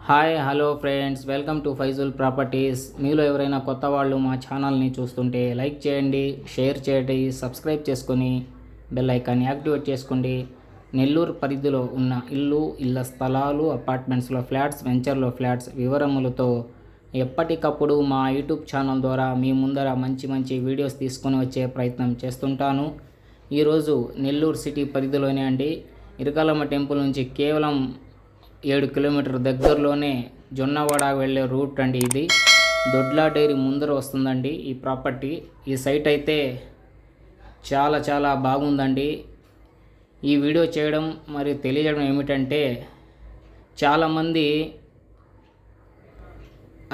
Hi hello friends, welcome to Faizul properties. మీలో ఎవరైనా కొత్త వాళ్ళు మా ఛానల్ని చూస్తుంటే లైక్ చేయండి, షేర్ చేయండి, సబ్స్క్రైబ్ చేసుకొని బెల్ ఐకాన్ని యాక్టివేట్ చేసుకోండి. నెల్లూరు పరిధిలో ఉన్న ఇళ్ళ స్థలాలు, అపార్ట్మెంట్స్లో ఫ్లాట్స్, వెంచర్లో ఫ్లాట్స్ వివరములతో ఎప్పటికప్పుడు మా యూట్యూబ్ ఛానల్ ద్వారా మీ ముందర మంచి మంచి వీడియోస్ తీసుకొని వచ్చే ప్రయత్నం చేస్తుంటాను. ఈరోజు నెల్లూరు సిటీ పరిధిలోనే అండి, ఇరకాలమ్మ టెంపుల్ నుంచి కేవలం 7 కిలోమీటర్ దగ్గరలోనే జొన్నవాడ వెళ్ళే రూట్ అండి. ఇది దొడ్లా డైరీ ముందర వస్తుందండి ఈ ప్రాపర్టీ. ఈ సైట్ అయితే చాలా చాలా బాగుందండి. ఈ వీడియో చేయడం మరియు తెలియజేయడం ఏమిటంటే, చాలామంది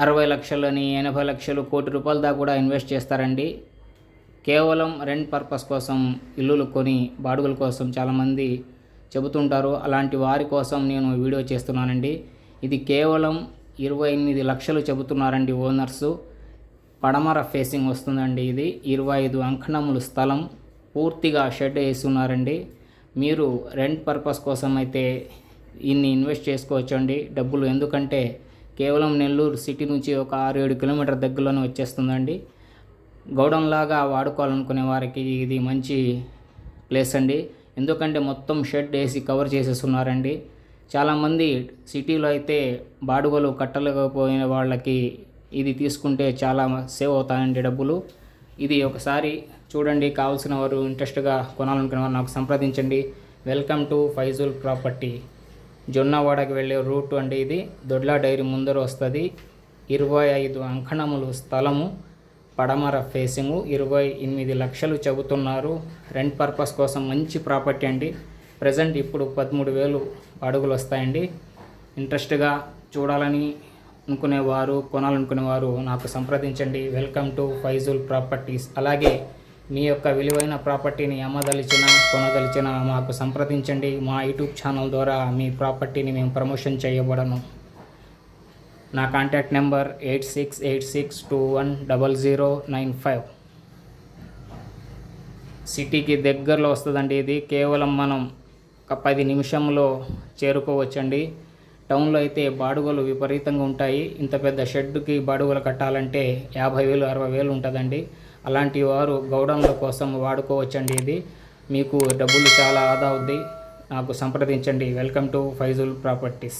60 లక్షలని, 80 లక్షలు, కోటి రూపాయల దాకా కూడా ఇన్వెస్ట్ చేస్తారండి. కేవలం రెంట్ పర్పస్ కోసం ఇల్లులు కొని బాడుగుల కోసం చాలామంది చెబుతుంటారు. అలాంటి వారి కోసం నేను వీడియో చేస్తున్నానండి. ఇది కేవలం 28 లక్షలు చెబుతున్నారండి ఓనర్సు. పడమర ఫేసింగ్ వస్తుందండి. ఇది 25 అంకణములు స్థలం, పూర్తిగా షెడ్ వేస్తున్నారండి. మీరు రెంట్ పర్పస్ కోసం అయితే ఇన్ని ఇన్వెస్ట్ చేసుకోవచ్చండి డబ్బులు. ఎందుకంటే కేవలం నెల్లూరు సిటీ నుంచి ఒక 6-7 కిలోమీటర్ దగ్గరలోనే వచ్చేస్తుందండి. గౌడంలాగా వాడుకోవాలనుకునే వారికి ఇది మంచి ప్లేస్ అండి. ఎందుకంటే మొత్తం షెడ్ వేసి కవర్ చేసేస్తున్నారండి. చాలామంది సిటీలో అయితే బాడుగలు కట్టలేకపోయిన వాళ్ళకి ఇది తీసుకుంటే చాలా సేవ్ అవుతాయండి డబ్బులు. ఇది ఒకసారి చూడండి. కావాల్సిన వారు, ఇంట్రెస్ట్గా కొనాలనుకునే వారు నాకు సంప్రదించండి. Welcome to Faizul property. జొన్నవాడకి వెళ్ళే రూట్ అండి ఇది. దొడ్లా డైరీ ముందర వస్తుంది. 25 అంకణములు స్థలము, పడమర ఫేసింగు, 28 లక్షలు చెబుతున్నారు. రెంట్ పర్పస్ కోసం మంచి ప్రాపర్టీ అండి. ప్రజెంట్ ఇప్పుడు 13,000 అడుగులు వస్తాయండి. ఇంట్రెస్ట్గా చూడాలని అనుకునేవారు, కొనాలనుకునేవారు నాకు సంప్రదించండి. Welcome to Faizul properties. అలాగే మీ యొక్క విలువైన ప్రాపర్టీని అమ్మదలిచిన, కొనదలిచిన మాకు సంప్రదించండి. మా యూట్యూబ్ ఛానల్ ద్వారా మీ ప్రాపర్టీని మేము ప్రమోషన్ చేయబడను. నా కాంటాక్ట్ నెంబర్ 8686210095. సిటీకి దగ్గరలో వస్తుందండి ఇది. కేవలం మనం ఒక 10 నిమిషంలో చేరుకోవచ్చండి. టౌన్లో అయితే బాడుగలు విపరీతంగా ఉంటాయి. ఇంత పెద్ద షెడ్కి బాడుగలు కట్టాలంటే 50,000 60,000 ఉంటుందండి. అలాంటి వారు గౌడౌన్ల కోసం వాడుకోవచ్చండి. ఇది మీకు డబ్బులు చాలా ఆదా అవుద్ది. నాకు సంప్రదించండి. Welcome to Faizul properties.